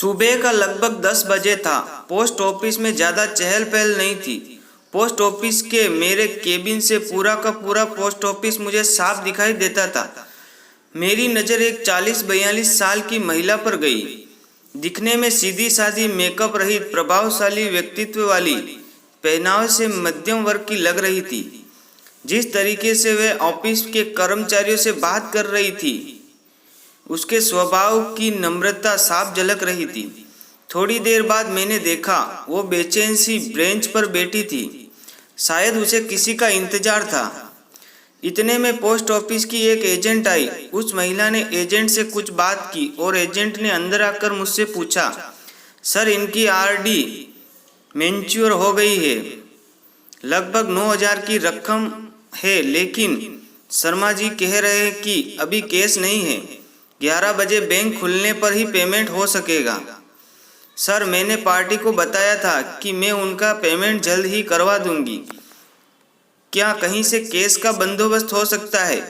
सुबह का लगभग 10 बजे था। पोस्ट ऑफिस में ज़्यादा चहल पहल नहीं थी। पोस्ट ऑफिस के मेरे केबिन से पूरा का पूरा पोस्ट ऑफिस मुझे साफ दिखाई देता था। मेरी नज़र एक 40-42 साल की महिला पर गई। दिखने में सीधी सादी, मेकअप रहित, प्रभावशाली व्यक्तित्व वाली, पहनावे से मध्यम वर्ग की लग रही थी। जिस तरीके से वह ऑफिस के कर्मचारियों से बात कर रही थी, उसके स्वभाव की नम्रता साफ झलक रही थी। थोड़ी देर बाद मैंने देखा वो बेचैन सी बेंच पर बैठी थी। शायद उसे किसी का इंतजार था। इतने में पोस्ट ऑफिस की एक एजेंट आई। उस महिला ने एजेंट से कुछ बात की और एजेंट ने अंदर आकर मुझसे पूछा, सर, इनकी आरडी मैच्योर हो गई है। लगभग 9,000 की रकम है, लेकिन शर्मा जी कह रहे हैं कि अभी कैश नहीं है। 11 बजे बैंक खुलने पर ही पेमेंट हो सकेगा। सर, मैंने पार्टी को बताया था कि मैं उनका पेमेंट जल्द ही करवा दूंगी। क्या कहीं से कैश का बंदोबस्त हो सकता है?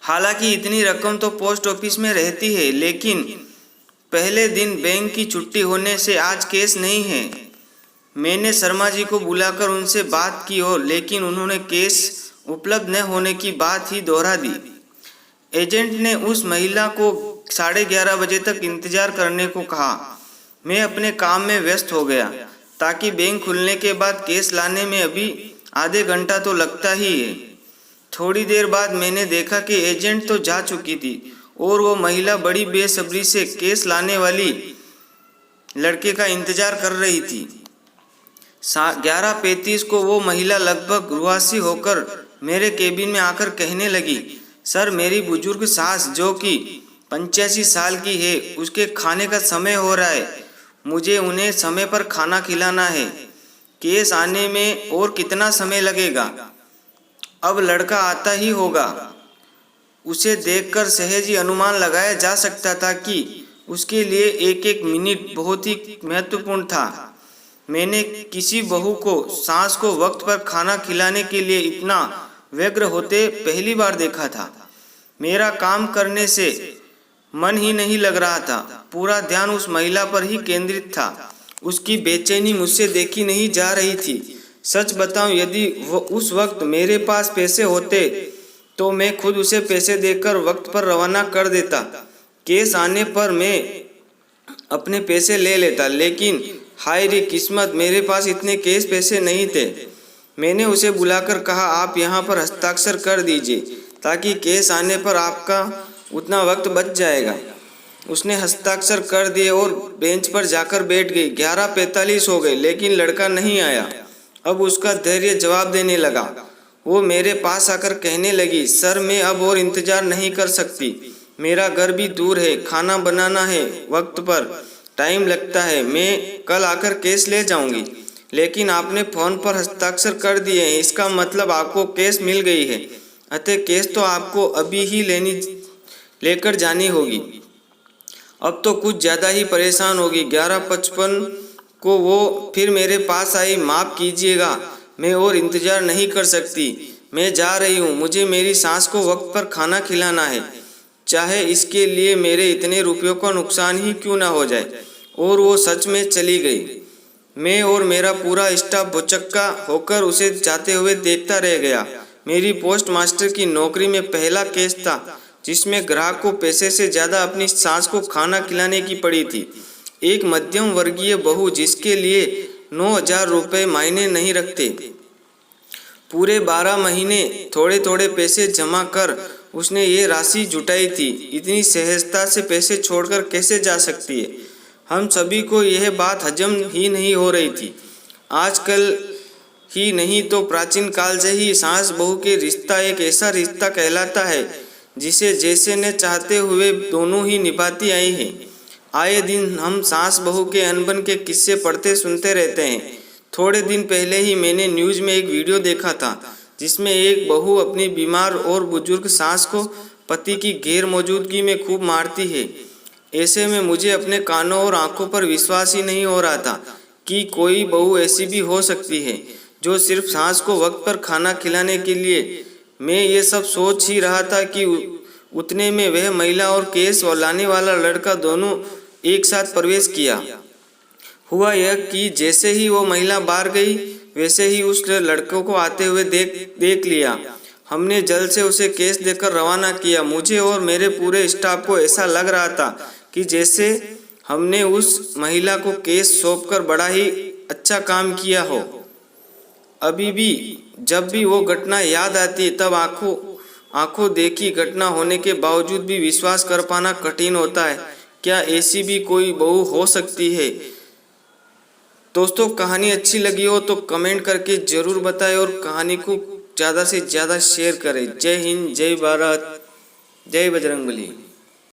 हालांकि इतनी रकम तो पोस्ट ऑफिस में रहती है, लेकिन पहले दिन बैंक की छुट्टी होने से आज कैश नहीं है। मैंने शर्मा जी को बुलाकर उनसे बात की और लेकिन उन्होंने कैश उपलब्ध न होने की बात ही दोहरा दी। एजेंट ने उस महिला को 11:30 बजे तक इंतजार करने को कहा। मैं अपने काम में व्यस्त हो गया, ताकि बैंक खुलने के बाद कैश लाने में अभी आधे घंटा तो लगता ही है। थोड़ी देर बाद मैंने देखा कि एजेंट तो जा चुकी थी और वो महिला बड़ी बेसब्री से कैश लाने वाली लड़के का इंतजार कर रही थी। 11:35 को वो महिला लगभग रुआसी होकर मेरे केबिन में आकर कहने लगी, सर, मेरी बुजुर्ग सास जो कि 85 साल की है, उसके खाने का समय हो रहा है। मुझे उन्हें समय पर खाना खिलाना है। केस आने में और कितना समय लगेगा? अब लड़का आता ही होगा। उसे देखकर सहज ही अनुमान लगाया जा सकता था कि उसके लिए एक एक मिनट बहुत ही महत्वपूर्ण था। मैंने किसी बहू को, सास को वक्त पर खाना खिलाने के लिए इतना व्यग्र होते पहली बार देखा था। मेरा काम करने से मन ही नहीं लग रहा था। पूरा ध्यान उस महिला पर ही केंद्रित था। उसकी बेचैनी मुझसे देखी नहीं जा रही थी। सच बताऊं, यदि वो उस वक्त मेरे पास पैसे होते तो मैं खुद उसे पैसे देकर वक्त पर रवाना कर देता। केस आने पर मैं अपने पैसे ले लेता, लेकिन हाय रे किस्मत, मेरे पास इतने कैश पैसे नहीं थे। मैंने उसे बुलाकर कहा, आप यहाँ पर हस्ताक्षर कर दीजिए, ताकि केस आने पर आपका उतना वक्त बच जाएगा। उसने हस्ताक्षर कर दिए और बेंच पर जाकर बैठ गई। 11:45 हो गए, लेकिन लड़का नहीं आया। अब उसका धैर्य जवाब देने लगा। वो मेरे पास आकर कहने लगी, सर, मैं अब और इंतजार नहीं कर सकती। मेरा घर भी दूर है, खाना बनाना है, वक्त पर टाइम लगता है। मैं कल आकर कैश ले जाऊंगी। लेकिन आपने फ़ोन पर हस्ताक्षर कर दिए हैं, इसका मतलब आपको कैश मिल गई है। अतः कैश तो आपको अभी ही लेकर जानी होगी। अब तो कुछ ज़्यादा ही परेशान होगी। 11:55 को वो फिर मेरे पास आई। माफ़ कीजिएगा, मैं और इंतज़ार नहीं कर सकती। मैं जा रही हूँ। मुझे मेरी सास को वक्त पर खाना खिलाना है, चाहे इसके लिए मेरे इतने रुपयों का नुकसान ही क्यों ना हो जाए। और वो सच में चली गई। मैं और मेरा पूरा स्टाफ भौचक्का होकर उसे जाते हुए देखता रह गया। मेरी पोस्ट मास्टर की नौकरी में पहला केस था जिसमें ग्राहक को पैसे से ज़्यादा अपनी सास को खाना खिलाने की पड़ी थी। एक मध्यम वर्गीय बहू जिसके लिए 9,000 रुपये मायने नहीं रखते। पूरे 12 महीने थोड़े थोड़े पैसे जमा कर उसने ये राशि जुटाई थी। इतनी सहजता से पैसे छोड़कर कैसे जा सकती है? हम सभी को यह बात हजम ही नहीं हो रही थी। आजकल ही नहीं तो प्राचीन काल से ही सास बहू के रिश्ता एक ऐसा रिश्ता कहलाता है जिसे जैसे न चाहते हुए दोनों ही निभाती आई हैं। आए दिन हम सास बहू के अनबन के किस्से पढ़ते सुनते रहते हैं। थोड़े दिन पहले ही मैंने न्यूज़ में एक वीडियो देखा था जिसमें एक बहू अपनी बीमार और बुजुर्ग सास को पति की गैर मौजूदगी में खूब मारती है। ऐसे में मुझे अपने कानों और आंखों पर विश्वास ही नहीं हो रहा था कि कोई बहू ऐसी भी हो सकती है जो सिर्फ सास को वक्त पर खाना खिलाने के लिए। मैं ये सब सोच ही रहा था कि उतने में वह महिला और केस और लाने वाला लड़का दोनों एक साथ प्रवेश किया। हुआ यह कि जैसे ही वो महिला बाहर गई वैसे ही उस लड़के को आते हुए देख लिया। हमने जल्द से उसे केस देकर रवाना किया। मुझे और मेरे पूरे स्टाफ को ऐसा लग रहा था कि जैसे हमने उस महिला को केस सौंपकर बड़ा ही अच्छा काम किया हो। अभी भी जब भी वो घटना याद आती है तब आंखों देखी घटना होने के बावजूद भी विश्वास कर पाना कठिन होता है। क्या ऐसी भी कोई बहू हो सकती है? दोस्तों, कहानी अच्छी लगी हो तो कमेंट करके ज़रूर बताएं और कहानी को ज़्यादा से ज़्यादा शेयर करें। जय हिंद, जय भारत, जय बजरंगबली।